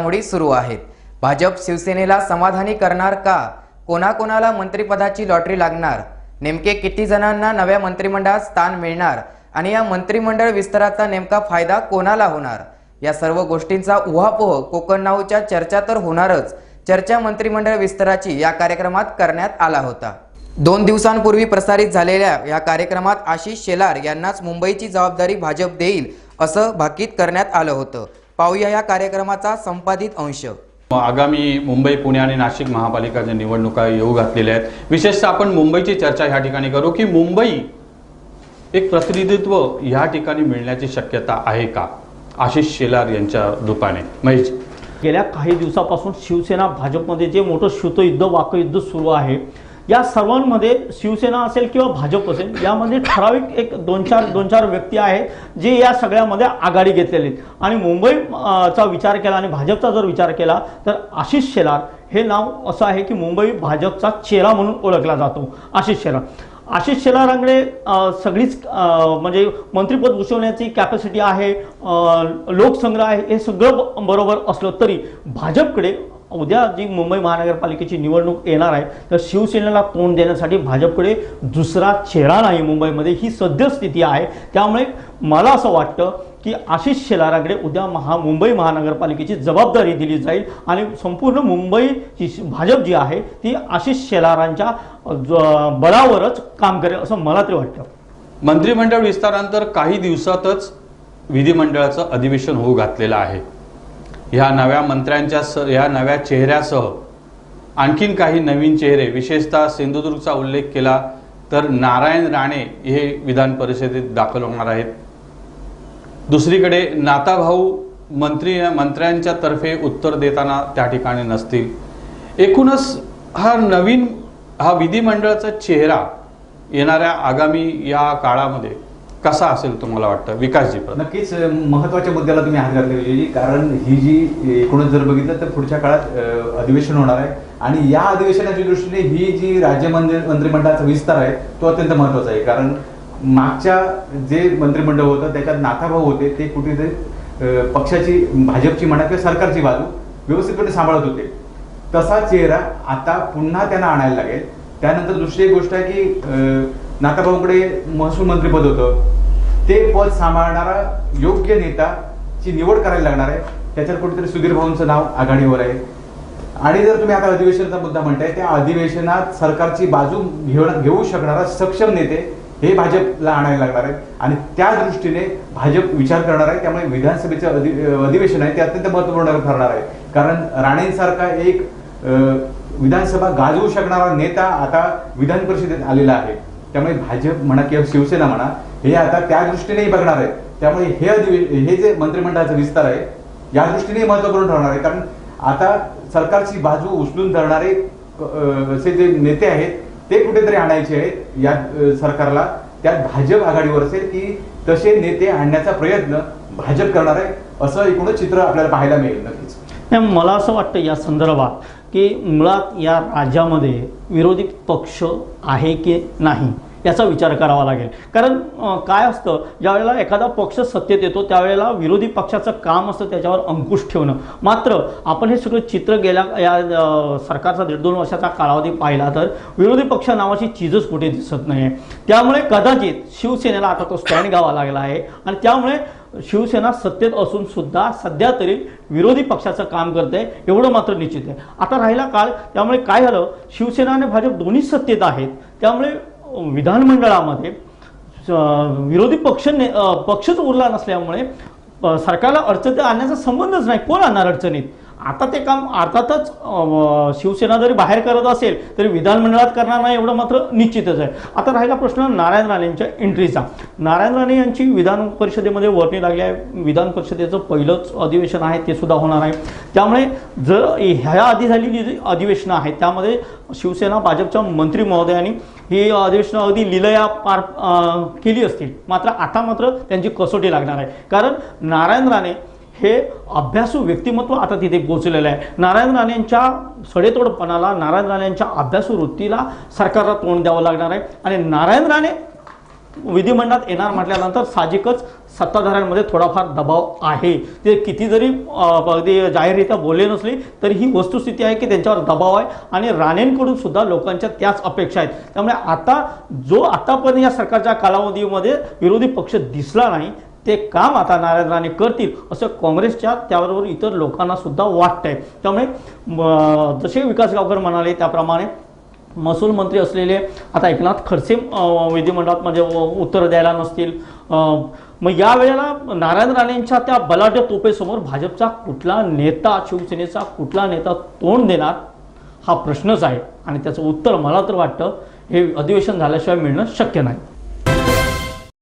घडामोडी सुरू आहेत। भाजप शिवसेनेला समाधानी करणार का? कोणाकोणाला मंत्रिपदाची लॉटरी लागणार? नेमके किती जणांना नव्या मंत्रिमंडळात स्थान मिळणार आणि या मंत्रिमंडळ विस्ताराचा नेमका फायदा कोणाला होणार? या सर्व गोष्टींचा उहापोह कोकण नाऊच्या चर्चा तर होणारच। चर्चा मंत्रिमंडळ विस्ताराची या कार्यक्रमात करण्यात आला होता। 2 दिवसांपूर्वी प्रसारित झालेल्या या कार्यक्रमात आशिष शेलार यांनाच मुंबईची जबाबदारी भाजप देईल असं भाकीत करण्यात आलं होतं। पाहूया या कार्यक्रमाचा संपादित अंश। आगामी मुंबई, पुणे आणि नाशिक महापालिकांच्या निवडणुका येऊ घातलेल्या आहेत। विशेषतः आपण मुंबईची चर्चा ह्या ठिकाणी करू की मुंबई एक प्रतिनिधित्व ह्या ठिकाणी मिळण्याची शक्यता आहे का? आशिष शेलार यांच्या रूपाने महेश, गेल्या काही दिवसापासून शिवसेना भाजपमध्ये जे मोठं शीतयुद्ध वाकयुद्ध सुरू आहे, या सर्वांमध्ये शिवसेना असेल किंवा भाजप असेल, यामध्ये ठराविक एक दोन चार व्यक्ती आहेत जे या सगळ्यामध्ये आघाडी घेतलेले आहेत। आणि मुंबईचा विचार केला आणि भाजपचा जर विचार केला तर आशिष शेलार हे नाव असं आहे की मुंबई भाजपचा चेहरा म्हणून ओळखला जातो। आशिष शेलारांकडे सगळीच म्हणजे मंत्रिपद भूषवण्याची कॅपॅसिटी आहे, लोकसंग्रह आहे, हे सगळं बरोबर असलं तरी भाजपकडे उद्या जी मुंबई महानगरपालिकेची निवडणूक येणार आहे तर शिवसेनेला तोंड देण्यासाठी भाजपकडे दुसरा चेहरा नाही मुंबईमध्ये, ही सद्यस्थिती आहे। त्यामुळे मला असं वाटतं की आशिष शेलारांकडे उद्या मुंबई महानगरपालिकेची जबाबदारी दिली जाईल आणि संपूर्ण मुंबईची भाजप जी आहे ती आशिष शेलारांच्या बळावरच काम करेल असं मला तरी वाटतं। मंत्रिमंडळ विस्तारानंतर काही दिवसातच विधिमंडळाचं अधिवेशन होऊ घातलेलं आहे। ह्या नव्या मंत्र्यांच्या या नव्या चेहऱ्यासह आणखीन काही नवीन चेहरे, विशेषतः सिंधुदुर्गचा उल्लेख केला तर नारायण राणे हे विधान परिषदेत दाखल होणार आहेत। दुसरीकडे नाताभाऊ मंत्र्यांच्या तर्फे उत्तर देताना त्या ठिकाणी नसतील। एकूणच हा विधिमंडळाचा चेहरा येणाऱ्या आगामी या काळामध्ये कसा असेल तुम्हाला वाटतं? विकासजी, नक्कीच महत्त्वाच्या मुद्द्याला तुम्ही हात घातले, कारण ही जी एकूणच जर बघितलं तर पुढच्या काळात अधिवेशन होणार आहे आणि या अधिवेशनाच्या दृष्टीने ही जी राज्य मंत्रिमंडळाचा विस्तार आहे तो अत्यंत महत्त्वाचा आहे। कारण मागच्या जे मंत्रिमंडळ होतं त्याच्यात नाथाभाऊ होते, ते कुठेतरी पक्षाची, भाजपची म्हणा किंवा सरकारची बाजू व्यवस्थितपणे सांभाळत होते। तसा चेहरा आता पुन्हा त्यांना आणायला लागेल। त्यानंतर दुसरी एक गोष्ट आहे की नाथाभाऊंकडे महसूल मंत्रीपद होतं, ते पद सांभाळणारा योग्य नेताची निवड करायला लागणार आहे। त्याच्यात कुठेतरी सुधीर भाऊंचं नाव आघाडीवर आहे। आणि जर तुम्ही आता अधिवेशनाचा मुद्दा म्हणताय, त्या अधिवेशनात सरकारची बाजू घेऊ शकणारा सक्षम नेते हे भाजपला आणायला लागणार आहे आणि त्या दृष्टीने भाजप विचार करणार आहे। त्यामुळे विधानसभेचं अधिवेशन आहे ते अत्यंत महत्त्वपूर्ण ठरणार आहे। कारण राणेंसारखा एक विधानसभा गाजवू शकणारा नेता आता विधान परिषदेत आलेला आहे। त्यामुळे भाजप म्हणा किंवा शिवसेना म्हणा हे आता त्या दृष्टीनेही बघणार आहे। त्यामुळे हे जे मंत्रिमंडळाचा विस्तार आहे या दृष्टीने महत्त्वपूर्ण ठरणार आहे। कारण आता सरकारची बाजू उचलून धरणारे असे जे नेते आहेत ते कुठेतरी आणायचे आहेत या सरकारला। त्यात भाजप आघाडीवर असेल की तसे नेते आणण्याचा प्रयत्न भाजप करणार आहे, असं एकूणच चित्र आपल्याला पाहायला मिळेल। नक्कीच मला असं वाटतं या संदर्भात की मुळात या राज्यामध्ये विरोधी पक्ष आहे की नाही याचा विचार करावा लागेल। कारण काय असतं, ज्यावेळेला एखादा पक्ष सत्तेत येतो त्यावेळेला विरोधी पक्षाचं काम असतं त्याच्यावर अंकुश ठेवणं। मात्र आपण हे सगळं चित्र गेल्या या सरकारचा 1.5-2 वर्षाचा कालावधी पाहिला तर विरोधी पक्ष नावाची चीजच कुठे दिसत नाही। त्यामुळे कदाचित शिवसेनेला आता तो स्टँड घ्यावा लागला आहे आणि त्यामुळे शिवसेना सत्तेत असून सुद्धा सध्या तरी विरोधी पक्षाचं काम करते एवढं मात्र निश्चित आहे। आता राहिला काळ, त्यामुळे काय झालं, शिवसेना आणि भाजप दोन्ही सत्तेत आहेत, त्यामुळे विधानमंडळामध्ये विरोधी पक्षच उरला नसल्यामुळे सरकारला अडचणीत आणण्याचा संबंधच नाही। कोण आणणार अडचणीत? आता ते काम अर्थातच शिवसेना जरी बाहेर करत असेल तरी विधानमंडळात करणार नाही एवढं मात्र निश्चितच आहे। आता राहिला प्रश्न नारायण राणेंच्या एंट्रीचा। नारायण राणे यांची विधान परिषदेमध्ये वर्णी लागली आहे। विधान परिषदेचं पहिलंच अधिवेशन आहे ते सुद्धा होणार आहे। त्यामुळे जर ह्या आधी झालेली जी अधिवेशनं आहेत त्यामध्ये शिवसेना भाजपच्या मंत्री महोदयांनी ही अधिवेशनं अगदी लिलया पार केली असतील, मात्र आता मात्र त्यांची कसोटी लागणार आहे। कारण नारायण राणे हे अभ्यासू व्यक्तिमत्व आता तिथे पोहोचलेलं आहे। नारायण राणेंच्या सडेतोडपणाला, नारायण राणेंच्या अभ्यासू वृत्तीला सरकारला तोंड द्यावं लागणार आहे आणि नारायण राणे विधिमंडळात येणार म्हटल्यानंतर साहजिकच सत्ताधाऱ्यांमध्ये थोडाफार दबाव आहे. ते किती जरी अगदी जाहीररित्या बोलले नसले तरी ही वस्तुस्थिती आहे की त्यांच्यावर दबाव आहे आणि राणेंकडून सुद्धा लोकांच्या त्याच अपेक्षा आहेत. त्यामुळे आता जो आतापर्यंत या सरकारच्या कालावधीमध्ये विरोधी पक्ष दिसला नाही ते काम आता नारायण राणे करतील असं काँग्रेसच्या त्याबरोबर इतर लोकांना सुद्धा वाटतंय. त्यामुळे जसे विकास गावकर म्हणाले त्याप्रमाणे महसूल मंत्री असलेले आता एकनाथ खडसे विधिमंडळात म्हणजे उत्तर द्यायला नसतील. मग या वेळेला नारायण राणेंच्या त्या बलाढ्य तोफेसमोर भाजपचा कुठला नेता, शिवसेनेचा कुठला नेता तोंड देणार हा प्रश्नच आहे आणि त्याचं उत्तर मला तर वाटतं हे अधिवेशन झाल्याशिवाय मिळणं शक्य नाही.